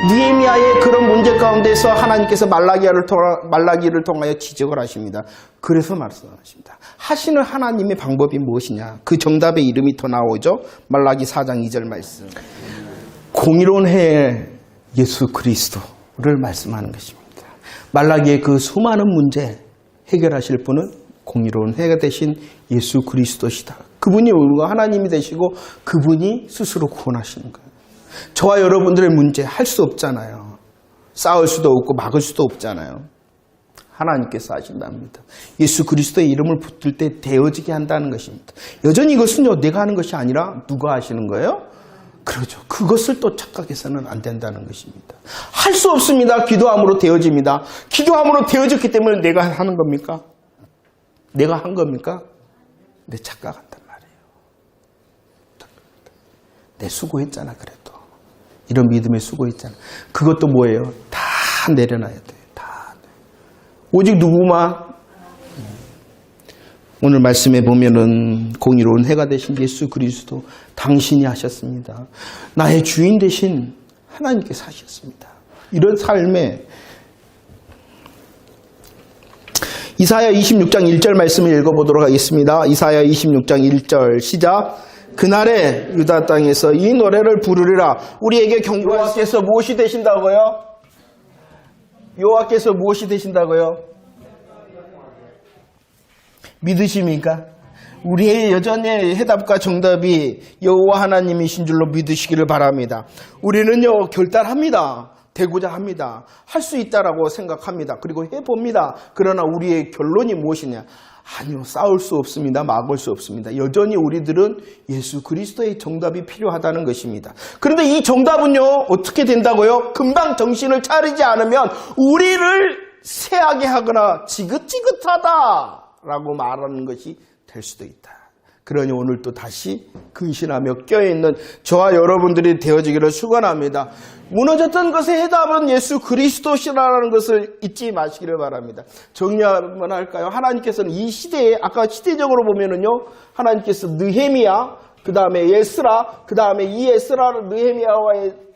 느헤미야의 그런 문제 가운데서 하나님께서 말라기를 통하여 지적을 하십니다. 그래서 말씀하십니다. 하시는 하나님의 방법이 무엇이냐? 그 정답의 이름이 더 나오죠. 말라기 4장 2절 말씀. 공의로운 해의 예수 그리스도를 말씀하는 것입니다. 말라기의 그 수많은 문제 해결하실 분은 공의로운 해가 되신 예수 그리스도시다. 그분이 우리가 하나님이 되시고 그분이 스스로 구원하시는 거예요. 저와 여러분들의 문제 할 수 없잖아요. 싸울 수도 없고 막을 수도 없잖아요. 하나님께서 하신답니다. 예수 그리스도의 이름을 붙들 때 되어지게 한다는 것입니다. 여전히 이것은요, 내가 하는 것이 아니라 누가 하시는 거예요? 그러죠. 그것을 또 착각해서는 안 된다는 것입니다. 할 수 없습니다. 기도함으로 되어집니다. 기도함으로 되어졌기 때문에 내가 하는 겁니까? 내가 한 겁니까? 내 착각한단 말이에요. 내 수고했잖아, 그래도. 이런 믿음에 수고했잖아. 그것도 뭐예요? 다 내려놔야 돼요. 다. 오직 누구만? 오늘 말씀에 보면은 공의로운 해가 되신 예수 그리스도 당신이 하셨습니다. 나의 주인 되신 하나님께서 하셨습니다. 이런 삶에 이사야 26장 1절 말씀을 읽어보도록 하겠습니다. 이사야 26장 1절 시작. 그날에 유다 땅에서 이 노래를 부르리라. 우리에게 여호와께서 무엇이 되신다고요? 여호와께서 무엇이 되신다고요? 믿으십니까? 우리의 여전히 해답과 정답이 여호와 하나님이신 줄로 믿으시기를 바랍니다. 우리는요, 결단합니다. 되고자 합니다. 할 수 있다라고 생각합니다. 그리고 해봅니다. 그러나 우리의 결론이 무엇이냐? 아니요, 싸울 수 없습니다. 막을 수 없습니다. 여전히 우리들은 예수 그리스도의 정답이 필요하다는 것입니다. 그런데 이 정답은요, 어떻게 된다고요? 금방 정신을 차리지 않으면 우리를 쇠하게 하거나 지긋지긋하다라고 말하는 것이 될 수도 있다. 그러니 오늘 또 다시 근신하며 껴있는 저와 여러분들이 되어지기를 축원합니다. 무너졌던 것의 해답은 예수 그리스도시라는 것을 잊지 마시기를 바랍니다. 정리하면 할까요? 하나님께서는 이 시대에, 아까 시대적으로 보면은요, 하나님께서 느헤미야, 그 다음에 에스라, 그 다음에 이 에스라를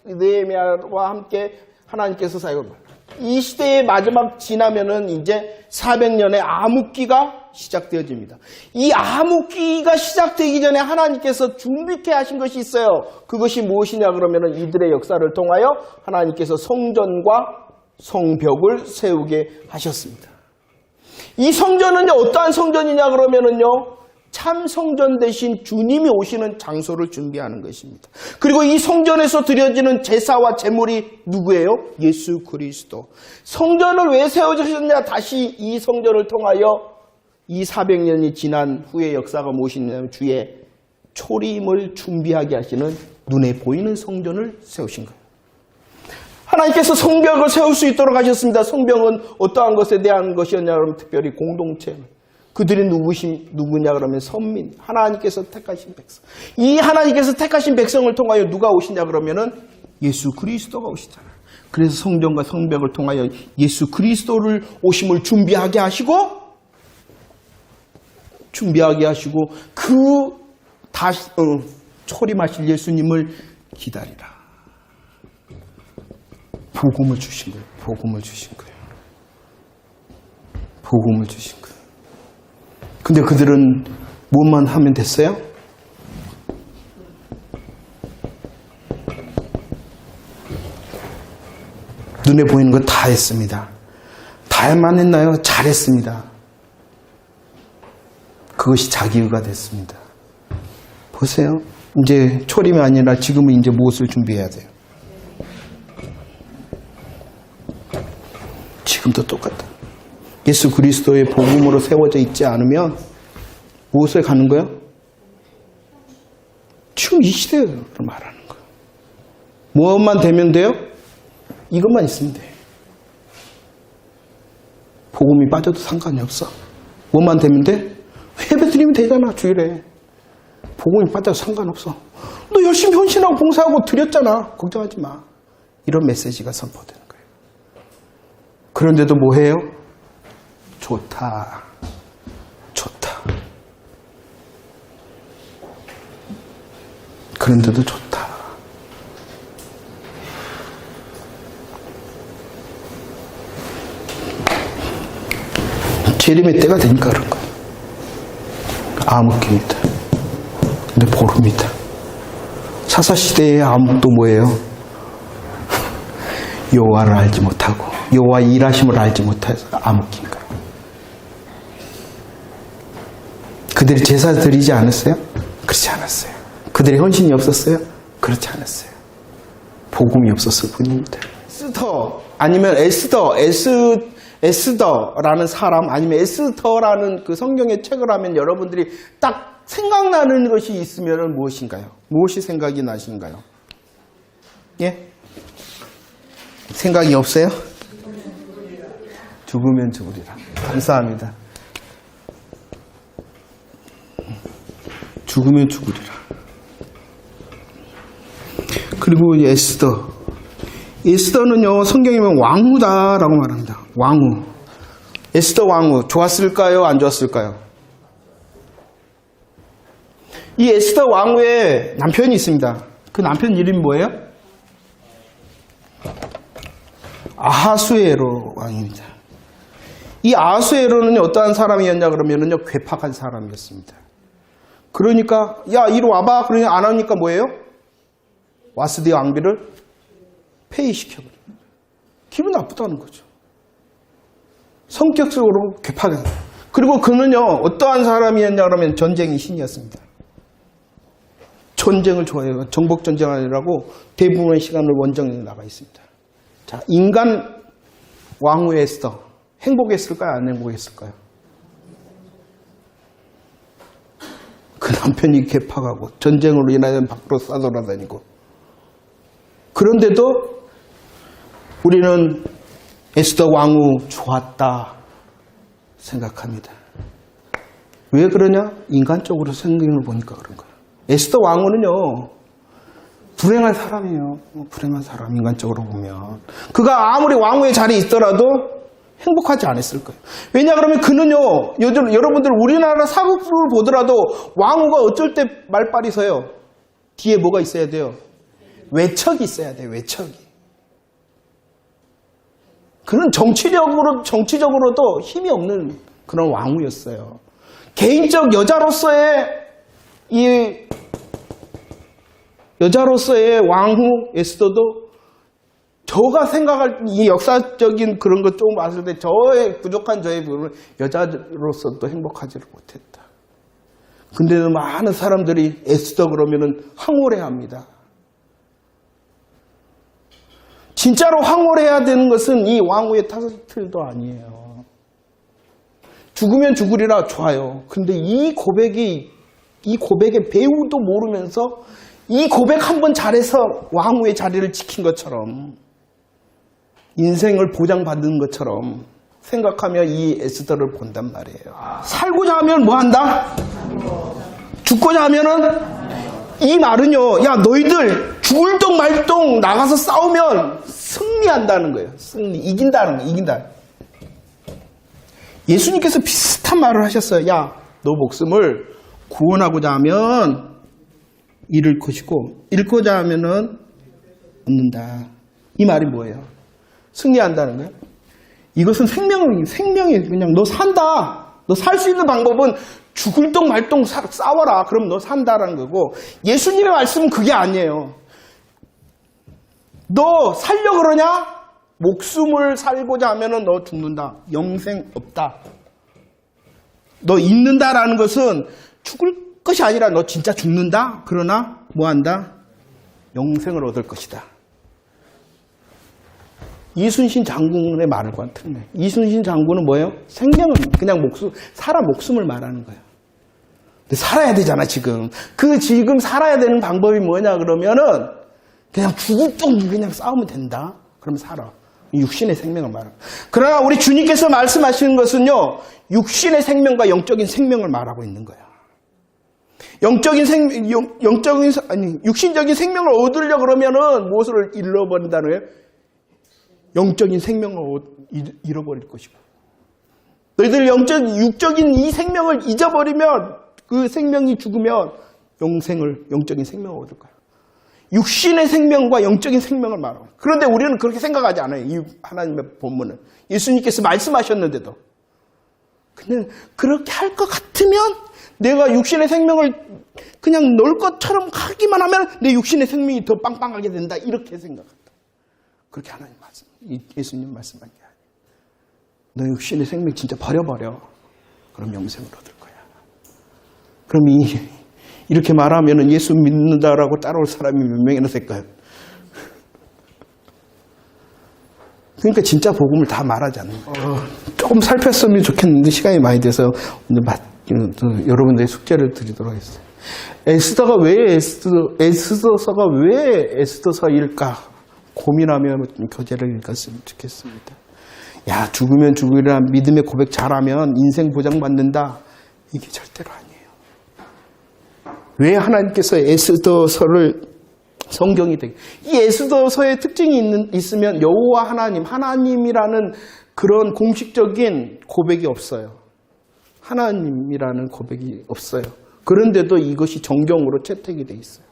느헤미야와 함께 하나님께서 사용합니다. 이 시대의 마지막 지나면은 이제 400년의 암흑기가 시작되어집니다. 이 암흑기가 시작되기 전에 하나님께서 준비케 하신 것이 있어요. 그것이 무엇이냐 그러면은 이들의 역사를 통하여 하나님께서 성전과 성벽을 세우게 하셨습니다. 이 성전은요, 어떠한 성전이냐 그러면은요, 참 성전 대신 주님이 오시는 장소를 준비하는 것입니다. 그리고 이 성전에서 드려지는 제사와 제물이 누구예요? 예수 그리스도. 성전을 왜 세워주셨냐? 다시 이 성전을 통하여 이 400년이 지난 후의 역사가 무엇이냐면 주의 초림을 준비하게 하시는 눈에 보이는 성전을 세우신 거예요. 하나님께서 성벽을 세울 수 있도록 하셨습니다. 성벽은 어떠한 것에 대한 것이었냐 그러면 특별히 공동체. 그들이 누구냐 그러면 선민, 하나님께서 택하신 백성. 이 하나님께서 택하신 백성을 통하여 누가 오시냐 그러면은 예수 그리스도가 오시잖아요. 그래서 성전과 성벽을 통하여 예수 그리스도를 오심을 준비하게 하시고 다시 초림하실 예수님을 기다리라. 복음을 주신 거예요. 복음을 주신 거예요. 복음을 주신 거예요. 근데 그들은 무엇만 하면 됐어요? 눈에 보이는 거 다 했습니다. 다만 했나요? 잘했습니다. 그것이 자기의가 됐습니다. 보세요. 이제 초림이 아니라 지금은 이제 무엇을 준비해야 돼요? 지금도 똑같다. 예수 그리스도의 복음으로 세워져 있지 않으면 무엇을 가는 거예요? 지금 이 시대를 말하는 거예요. 무엇만 되면 돼요? 이것만 있으면 돼. 복음이 빠져도 상관이 없어. 뭐만 되면 돼? 예배 드리면 되잖아, 주일에. 복음이 빠져도 상관없어. 너 열심히 헌신하고 봉사하고 드렸잖아. 걱정하지 마. 이런 메시지가 선포되는 거예요. 그런데도 뭐 해요? 좋다. 좋다. 그런데도 좋다. 재림의 때가 되니까 그런 거예요. 암흑기입니다. 근데 보릅니다. 사사시대의 암흑도 뭐예요? 여호와를 알지 못하고 여호와의 일하심을 알지 못해서 암흑기인 거예요. 그들이 제사 드리지 않았어요? 그렇지 않았어요. 그들의 헌신이 없었어요? 그렇지 않았어요. 복음이 없었을 뿐입니다. 에스더 아니면 에스더라는 사람 아니면 에스더라는 그 성경의 책을 하면 여러분들이 딱 생각나는 것이 있으면 무엇인가요? 무엇이 생각이 나신가요? 예? 생각이 없어요? 죽으면 죽으리라. 감사합니다. 죽으면 죽으리라. 그리고 에스더는요, 성경에 보면 왕후다라고 말합니다. 왕후. 에스더 왕후, 좋았을까요? 안 좋았을까요? 이 에스더 왕후의 남편이 있습니다. 그 남편 이름이 뭐예요? 아하수에로 왕입니다. 이 아하수에로는 어떠한 사람이었냐 그러면요, 괴팍한 사람이었습니다. 그러니까, 야, 이리 와봐. 그러니 안 하니까 뭐예요? 와스디 왕비를 폐위시켜버립니다. 기분 나쁘다는 거죠. 성격적으로 괴팍한. 그리고 그는요, 어떠한 사람이었냐 그러면 전쟁의 신이었습니다. 전쟁을 좋아해요. 정복전쟁하느라고 대부분의 시간을 원정에 나가 있습니다. 자, 인간 왕후 에스더 행복했을까요? 안 행복했을까요? 그 남편이 개팍하고 전쟁으로 인하여 밖으로 싸돌아다니고, 그런데도 우리는 에스더 왕후 좋았다 생각합니다. 왜 그러냐? 인간적으로 성경을 보니까 그런 거예요. 에스더 왕후는요, 불행한 사람이에요. 불행한 사람, 인간적으로 보면. 그가 아무리 왕후의 자리에 있더라도 행복하지 않았을 거예요. 왜냐 그러면 그는요, 요즘 여러분들 우리나라 사극부를 보더라도 왕후가 어쩔 때 말빨이 서요. 뒤에 뭐가 있어야 돼요? 외척이 있어야 돼요. 외척이. 그는 정치적으로도 힘이 없는 그런 왕후였어요. 개인적 여자로서의 왕후 에스더도 저가 생각할 이 역사적인 그런 것 조금 봤을 때 저의 부족한 저의 부분은 여자로서도 행복하지를 못했다. 근데도 많은 사람들이 에스더 그러면은 황홀해합니다. 진짜로 황홀해야 되는 것은 이 왕후의 타이틀도 아니에요. 죽으면 죽으리라 좋아요. 근데 이 고백의 배우도 모르면서 이 고백 한번 잘해서 왕후의 자리를 지킨 것처럼, 인생을 보장받는 것처럼 생각하며 이 에스더를 본단 말이에요. 살고자 하면 뭐 한다? 죽고자 하면은, 이 말은요, 야, 너희들 죽을 똥 말 똥 나가서 싸우면 승리한다는 거예요. 이긴다는 거예요. 이긴다. 예수님께서 비슷한 말을 하셨어요. 야, 너 목숨을 구원하고자 하면 잃을 것이고, 잃고자 하면은 얻는다. 이 말이 뭐예요? 승리한다는 거예요. 이것은 생명이 그냥 너 산다. 너 살 수 있는 방법은 죽을 똥 말 똥 싸워라. 그럼 너 산다라는 거고, 예수님의 말씀은 그게 아니에요. 너 살려고 그러냐? 목숨을 살고자 하면은 너 죽는다. 영생 없다. 너 있는다라는 것은 죽을 것이 아니라 너 진짜 죽는다? 그러나 뭐 한다? 영생을 얻을 것이다. 이순신 장군의 말을 같은 거예요. 이순신 장군은 뭐예요? 생명은 그냥 사람 목숨을 말하는 거예요. 근데 살아야 되잖아, 지금. 지금 살아야 되는 방법이 뭐냐, 그러면은 그냥 죽을 똥 그냥 싸우면 된다. 그러면 살아. 육신의 생명을 말하는 거예요. 그러나 우리 주님께서 말씀하시는 것은요, 육신의 생명과 영적인 생명을 말하고 있는 거예요. 육신적인 생명을 얻으려고 그러면은 무엇을 잃어버린다는 거예요? 영적인 생명을 잃어버릴 것이고. 너희들 육적인 이 생명을 잊어버리면, 그 생명이 죽으면 영적인 생명을 얻을 거야. 육신의 생명과 영적인 생명을 말하고. 그런데 우리는 그렇게 생각하지 않아요. 이 하나님의 본문은. 예수님께서 말씀하셨는데도. 근데 그렇게 할 것 같으면 내가 육신의 생명을 그냥 놓을 것처럼 하기만 하면 내 육신의 생명이 더 빵빵하게 된다. 이렇게 생각한다. 그렇게 하나님 말씀, 예수님 말씀한 게 아니에요. 너 육신의 생명 진짜 버려버려. 그럼 영생을 얻을 거야. 그럼 이렇게 말하면 예수 믿는다라고 따라올 사람이 몇 명이나 될까요? 그러니까 진짜 복음을 다 말하지 않는 거예요. 조금 살폈으면 좋겠는데 시간이 많이 돼서 여러분들의 숙제를 드리도록 하겠습니다. 에스더가 왜 에스더서가 왜 에스더서일까 고민하며 교재를 읽었으면 좋겠습니다. 야, 죽으면 죽으리라 믿음의 고백 잘하면 인생 보장받는다. 이게 절대로 아니에요. 왜 하나님께서 에스더서를 성경이 되게 이 에스더서의 특징이 있으면 여호와 하나님이라는 그런 공식적인 고백이 없어요. 하나님이라는 고백이 없어요. 그런데도 이것이 정경으로 채택이 돼 있어요.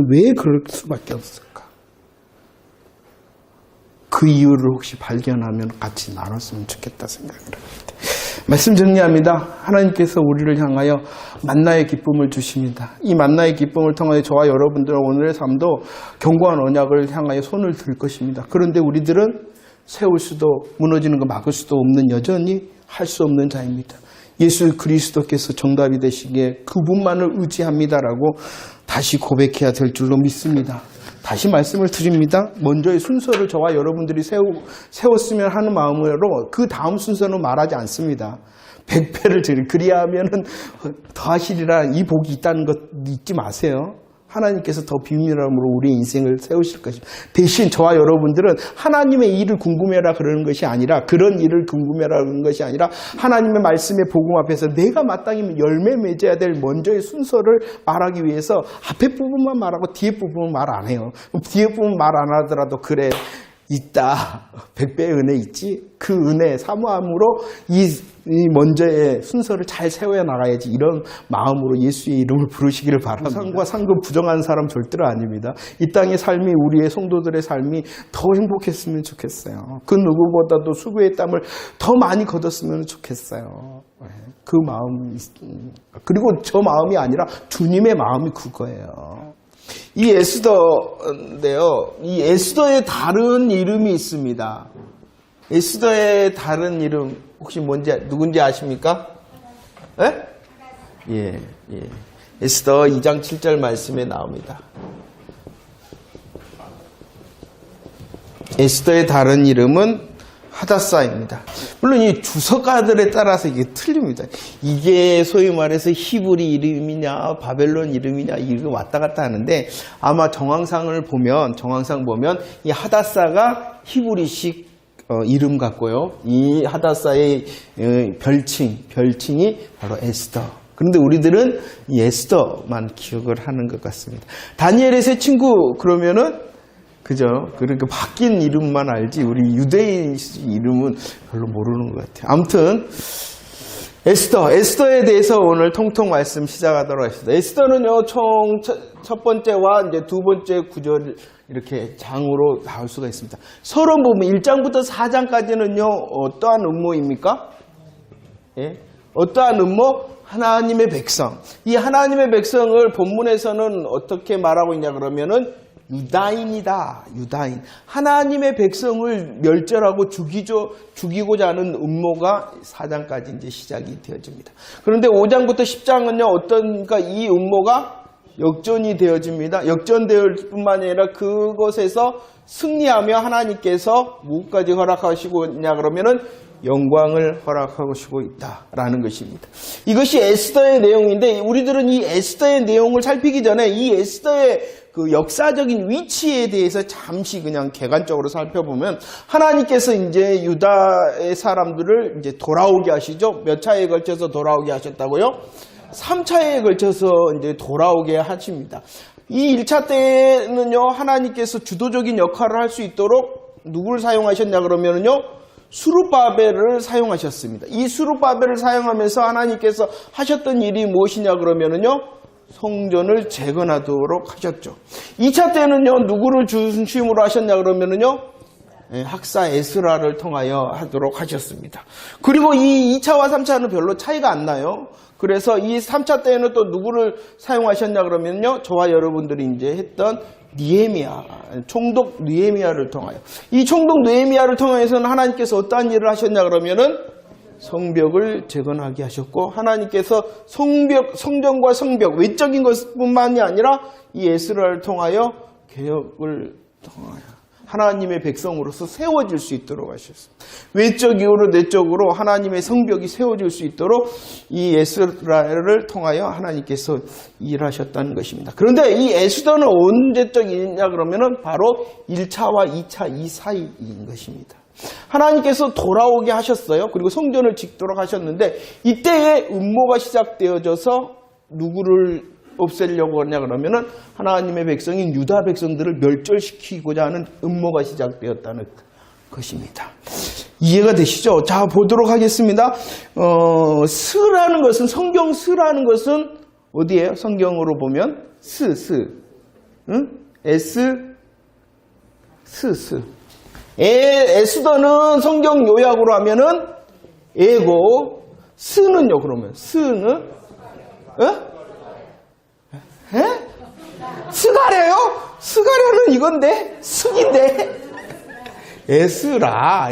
왜 그럴 수밖에 없을까? 그 이유를 혹시 발견하면 같이 나눴으면 좋겠다 생각을 합니다. 말씀 정리합니다. 하나님께서 우리를 향하여 만나의 기쁨을 주십니다. 이 만나의 기쁨을 통하여 저와 여러분들은 오늘의 삶도 견고한 언약을 향하여 손을 들 것입니다. 그런데 우리들은 세울 수도 무너지는 거 막을 수도 없는 여전히 할 수 없는 자입니다. 예수 그리스도께서 정답이 되시기에 그분만을 의지합니다라고 다시 고백해야 될 줄로 믿습니다. 다시 말씀을 드립니다. 먼저의 순서를 저와 여러분들이 세웠으면 하는 마음으로 그 다음 순서는 말하지 않습니다. 100배를 드리 그리하면은 더 하시리라 이 복이 있다는 것 잊지 마세요. 하나님께서 더 비밀함으로 우리의 인생을 세우실 것입니다. 대신 저와 여러분들은 하나님의 일을 궁금해라 그러는 것이 아니라 그런 일을 궁금해라는 것이 아니라 하나님의 말씀의 복음 앞에서 내가 마땅히 열매 맺어야 될 먼저의 순서를 말하기 위해서 앞에 부분만 말하고 뒤에 부분은 말 안 해요. 뒤에 부분 말 안 하더라도 그래 있다. 100배의 은혜 있지? 그 은혜 사모함으로 이 먼저의 순서를 잘 세워 나가야지 이런 마음으로 예수의 이름을 부르시기를 바랍니다. 상과 상급 부정하는 사람 절대로 아닙니다. 이 땅의 삶이 우리의 성도들의 삶이 더 행복했으면 좋겠어요. 그 누구보다도 수고의 땀을 더 많이 거뒀으면 좋겠어요. 그 마음 그리고 저 마음이 아니라 주님의 마음이 그거예요. 이 에스더인데요. 이 에스더의 다른 이름이 있습니다. 에스더의 다른 이름 혹시 누군지 아십니까? 예? 예. 에스더 2장 7절 말씀에 나옵니다. 에스더의 다른 이름은 하다사입니다. 물론 이 주석가들에 따라서 이게 틀립니다. 이게 소위 말해서 히브리 이름이냐 바벨론 이름이냐 이거 왔다 갔다 하는데 아마 정황상 보면 이 하다사가 히브리식 이름 같고요. 이 하다사의 별칭이 바로 에스더. 그런데 우리들은 이 에스더만 기억을 하는 것 같습니다. 다니엘의 세 친구 그러면은 그죠? 그러니까 바뀐 이름만 알지 우리 유대인 이름은 별로 모르는 것 같아요. 아무튼 에스더에 대해서 오늘 통통 말씀 시작하도록 하겠습니다. 에스더는요 총 첫 번째와 이제 두 번째 구절 이렇게 장으로 나올 수가 있습니다. 서론 보면 1장부터 4장까지는요 어떠한 음모입니까? 예? 어떠한 음모? 하나님의 백성. 이 하나님의 백성을 본문에서는 어떻게 말하고 있냐 그러면은 유다인이다. 유다인. 하나님의 백성을 멸절하고 죽이고자 하는 음모가 4장까지 이제 시작이 되어집니다. 그런데 5장부터 10장은요, 어떤가 이 음모가 역전이 되어집니다. 역전되을 뿐만 아니라 그것에서 승리하며 하나님께서 무엇까지 허락하시고 있냐 그러면은 영광을 허락하시고 있다라는 것입니다. 이것이 에스더의 내용인데 우리들은 이 에스더의 내용을 살피기 전에 이 에스더의 그 역사적인 위치에 대해서 잠시 그냥 객관적으로 살펴보면 하나님께서 이제 유다의 사람들을 이제 돌아오게 하시죠. 몇 차에 걸쳐서 돌아오게 하셨다고요? 3차에 걸쳐서 이제 돌아오게 하십니다. 이 1차 때는요, 하나님께서 주도적인 역할을 할 수 있도록 누구를 사용하셨냐 그러면은요, 스룹바벨을 사용하셨습니다. 이 스룹바벨을 사용하면서 하나님께서 하셨던 일이 무엇이냐 그러면은요, 성전을 재건하도록 하셨죠. 2차 때는요, 누구를 중심으로 하셨냐 그러면은요, 학사 에스라를 통하여 하도록 하셨습니다. 그리고 이 2차와 3차는 별로 차이가 안 나요. 그래서 이 3차 때에는 또 누구를 사용하셨냐 그러면요. 저와 여러분들이 이제 했던 느헤미야, 총독 느헤미야를 통하여. 이 총독 느헤미야를 통해서는 하나님께서 어떠한 일을 하셨냐 그러면은 성벽을 재건하게 하셨고, 하나님께서 성전과 성벽, 외적인 것뿐만이 아니라 이 에스라를 통하여 개혁을 통하여 하나님의 백성으로서 세워질 수 있도록 하셨습니다. 외적으로 내적으로 하나님의 성벽이 세워질 수 있도록 이 에스라를 통하여 하나님께서 일하셨다는 것입니다. 그런데 이 에스더는 언제적 일이냐 그러면은 바로 1차와 2차 이 사이인 것입니다. 하나님께서 돌아오게 하셨어요. 그리고 성전을 짓도록 하셨는데 이때에 음모가 시작되어져서 누구를 없애려고 하냐 그러면은 하나님의 백성인 유다 백성들을 멸절시키고자 하는 음모가 시작되었다는 것입니다. 이해가 되시죠? 자, 보도록 하겠습니다. 스라는 것은, 성경 스라는 것은 어디예요? 성경으로 보면 응? 에스더는 성경 요약으로 하면은 에고, 스는요, 그러면 스는 스가랴요? 스가랴는 이건데, 스기인데. 에스라.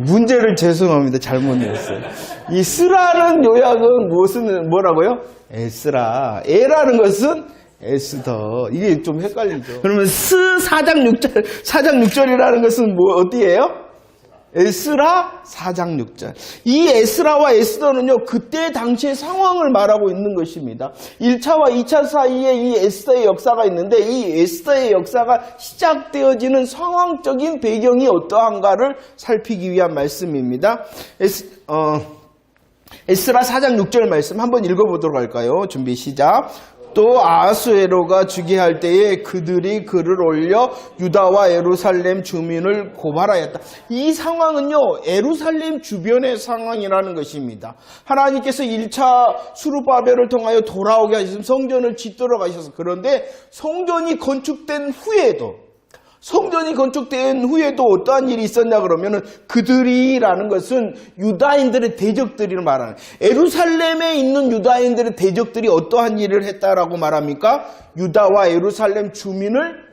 문제를 죄송합니다. 잘못 냈어요. 이 스라는 요약은 뭐라고요? 에스라. 에라는 것은 에스더. 이게 좀 헷갈리죠. 그러면 4장 6절이라는 것은 어디예요? 에스라 4장 6절. 이 에스라와 에스더는요, 그때 당시의 상황을 말하고 있는 것입니다. 1차와 2차 사이에 이 에스더의 역사가 있는데, 이 에스더의 역사가 시작되어지는 상황적인 배경이 어떠한가를 살피기 위한 말씀입니다. 에스라 4장 6절 말씀 한번 읽어보도록 할까요? 준비 시작. 또 아하수에로가 즉위할 때에 그들이 글을 올려 유다와 예루살렘 주민을 고발하였다. 이 상황은요, 예루살렘 주변의 상황이라는 것입니다. 하나님께서 1차 수르바벨을 통하여 돌아오게 하셔서 성전을 짓도록 하셔서, 그런데 성전이 건축된 후에도 어떠한 일이 있었냐 그러면은, 그들이라는 것은 유다인들의 대적들을 말하는, 예루살렘에 있는 유다인들의 대적들이 어떠한 일을 했다라고 말합니까? 유다와 예루살렘 주민을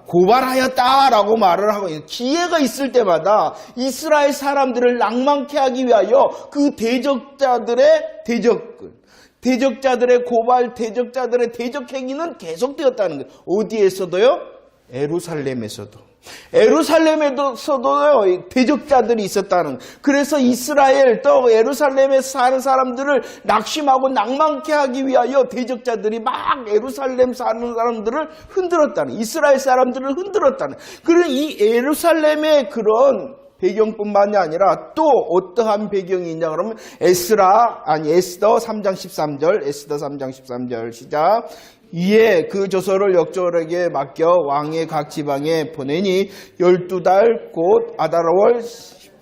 고발하였다라고 말을 하고 있어요. 기회가 있을 때마다 이스라엘 사람들을 낭만케 하기 위하여 그 대적자들의 고발, 대적자들의 대적 행위는 계속되었다는 거예요. 어디에서도요? 예루살렘에서도 대적자들이 있었다는. 그래서 이스라엘 또 예루살렘에 사는 사람들을 낙심하고 낭만케 하기 위하여 대적자들이 막 예루살렘 사는 사람들을 흔들었다는, 이스라엘 사람들을 흔들었다는. 그런 이 예루살렘의 그런 배경뿐만이 아니라 또 어떠한 배경이 있냐 그러면 에스더 3장 13절 시작. 이에 그 조서를 역졸에게 맡겨 왕의 각 지방에 보내니 12달 곧 아달월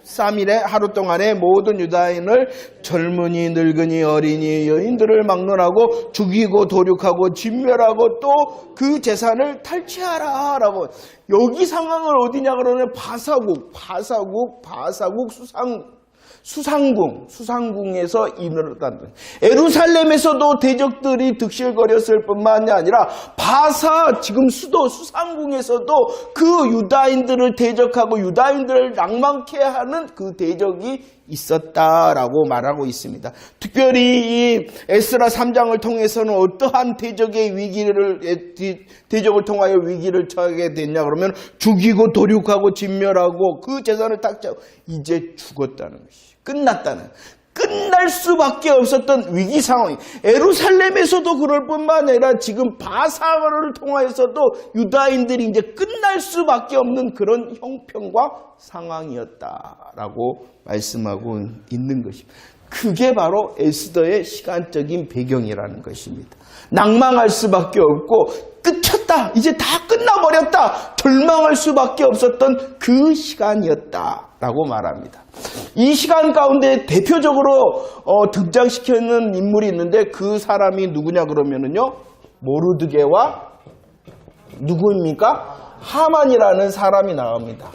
13일에 하루 동안에 모든 유다인을 젊은이 늙은이 어린이 여인들을 막론하고 죽이고 도륙하고 진멸하고 또 그 재산을 탈취하라 라고. 여기 상황은 어디냐 그러면 수상궁에서 일어났다는 거예요. 예루살렘에서도 대적들이 득실거렸을 뿐만이 아니라 지금 수도 수상궁에서도 그 유다인들을 대적하고 유다인들을 낭만케 하는 그 대적이 있었다라고 말하고 있습니다. 특별히 이 에스라 3장을 통해서는 어떠한 대적을 통하여 위기를 처하게 됐냐 그러면 죽이고 도륙하고 진멸하고 그 재산을 탁취하고 이제 죽었다는 것이 끝났다는, 끝날 수밖에 없었던 위기 상황이, 예루살렘에서도 그럴 뿐만 아니라 지금 바사를 통하여서도 유다인들이 이제 끝날 수밖에 없는 그런 형편과 상황이었다라고 말씀하고 있는 것입니다. 그게 바로 에스더의 시간적인 배경이라는 것입니다. 낭망할 수밖에 없고 끝쳤다, 이제 다 끝나버렸다, 절망할 수밖에 없었던 그 시간이었다라고 말합니다. 이 시간 가운데 대표적으로 등장시키는 인물이 있는데 그 사람이 누구냐 그러면은요, 모르드게와 누구입니까? 하만이라는 사람이 나옵니다.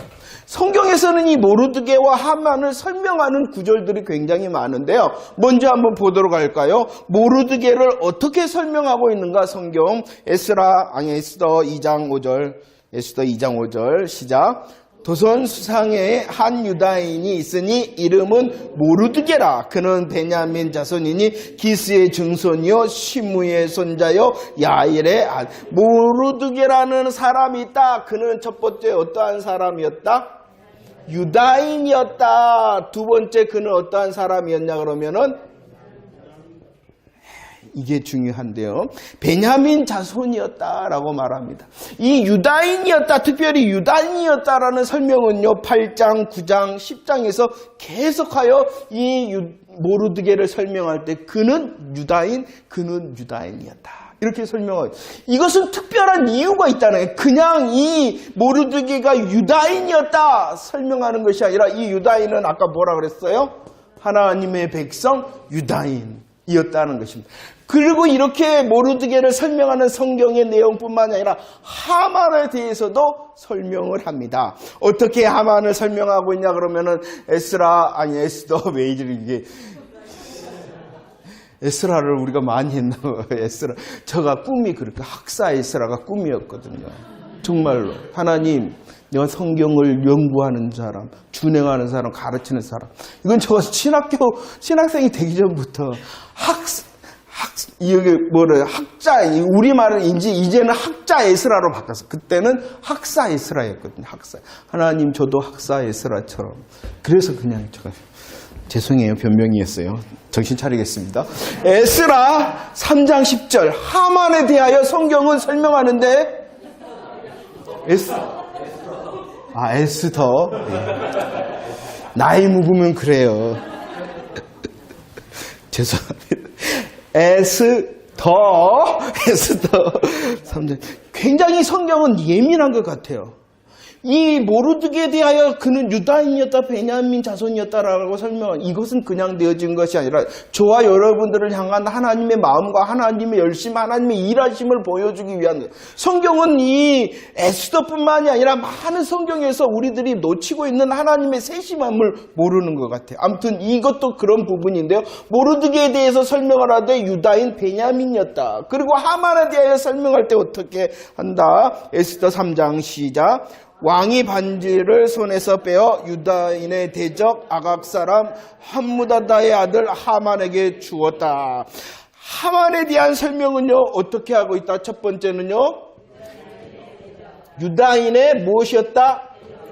성경에서는 이 모르드게와 하만을 설명하는 구절들이 굉장히 많은데요. 먼저 한번 보도록 할까요? 모르드게를 어떻게 설명하고 있는가 성경 에스더 2장 5절 시작. 도선 수상에 한 유다인이 있으니 이름은 모르드게라. 그는 베냐민 자손이니 기스의 증손이요 시므의 손자요 야일의 아들. 모르드게라는 사람이 있다. 그는 첫 번째 어떠한 사람이었다? 유다인이었다. 두 번째 그는 어떠한 사람이었냐 그러면은 이게 중요한데요. 베냐민 자손이었다라고 말합니다. 이 유다인이었다, 특별히 유다인이었다라는 설명은요, 8장, 9장, 10장에서 계속하여 이 모르드게를 설명할 때 그는 유다인이었다. 이렇게 설명하죠. 이것은 특별한 이유가 있다는 거예요. 그냥 이 모르드게가 유다인이었다 설명하는 것이 아니라 이 유다인은 아까 뭐라 그랬어요? 하나님의 백성 유다인이었다는 것입니다. 그리고 이렇게 모르드게를 설명하는 성경의 내용뿐만 아니라 하만에 대해서도 설명을 합니다. 어떻게 하만을 설명하고 있냐 그러면은 에스더 왜 이게 에스라를 우리가 많이 했나 봐요. 에스라. 저가 꿈이 그렇게 학사 에스라가 꿈이었거든요. 정말로. 하나님, 내가 성경을 연구하는 사람, 준행하는 사람, 가르치는 사람. 이건 저 신학생이 되기 전부터 이게 학자, 우리말은 이제는 학자 에스라로 바뀌었어. 그때는 학사 에스라였거든요. 학사. 하나님, 저도 학사 에스라처럼. 그래서 그냥 제가 죄송해요. 변명이었어요. 정신 차리겠습니다. 에스라 3장 10절 하만에 대하여 성경은 설명하는데 에스더 나이 묵으면 그래요. 죄송합니다. 에스더 3장 굉장히 성경은 예민한 것 같아요. 이 모르드게에 대하여 그는 유다인이었다, 베냐민 자손이었다라고 설명한 이것은 그냥 되어진 것이 아니라 저와 여러분들을 향한 하나님의 마음과 하나님의 열심, 하나님의 일하심을 보여주기 위한 거예요. 성경은 이 에스더뿐만이 아니라 많은 성경에서 우리들이 놓치고 있는 하나님의 세심함을 모르는 것 같아요. 아무튼 이것도 그런 부분인데요. 모르드게에 대해서 설명을 하되 유다인 베냐민이었다. 그리고 하만에 대하여 설명할 때 어떻게 한다? 에스더 3장 시작. 왕이 반지를 손에서 빼어 유다인의 대적 아각 사람 함무다다의 아들 하만에게 주었다. 하만에 대한 설명은요 어떻게 하고 있다? 첫 번째는요 유다인의 무엇이었다?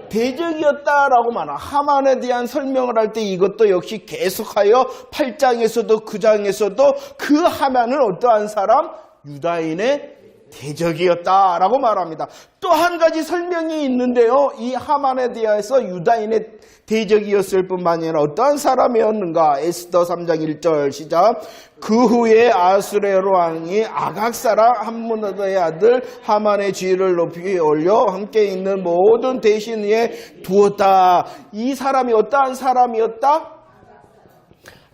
대적이었다라고 말합니다. 하만에 대한 설명을 할 때 이것도 역시 계속하여 8장에서도 9장에서도 그 하만은 어떠한 사람? 유다인의 대적이었다라고 말합니다. 또 한 가지 설명이 있는데요. 이 하만에 대해서 유다인의 대적이었을 뿐만 아니라 어떠한 사람이었는가? 에스더 3장 1절 시작. 그 후에 아수레로 왕이 아각 사람 함므다다의 아들 하만의 지위를 높이 올려 함께 있는 모든 대신 위에 두었다. 이 사람이 어떠한 사람이었다?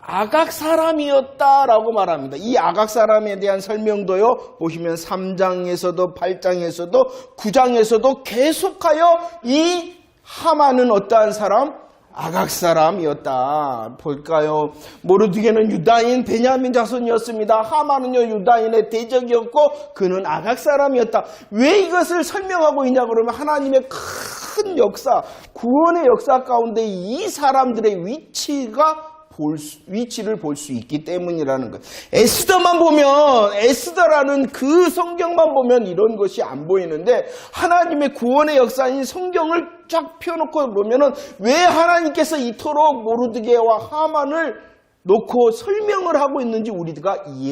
아각 사람이었다라고 말합니다. 이 아각 사람에 대한 설명도요. 보시면 3장에서도 8장에서도 9장에서도 계속하여 이 하만은 어떠한 사람? 아각 사람이었다. 볼까요? 모르드게는 유다인 베냐민 자손이었습니다. 하만은요 유다인의 대적이었고 그는 아각 사람이었다. 왜 이것을 설명하고 있냐 그러면 하나님의 큰 역사, 구원의 역사 가운데 이 사람들의 위치를 볼 수 있기 때문이라는 것. 에스더만 보면, 에스더라는 그 성경만 보면 이런 것이 안 보이는데 하나님의 구원의 역사인 성경을 쫙 펴놓고 보면은 왜 하나님께서 이토록 모르드게와 하만을 놓고 설명을 하고 있는지 우리가 이해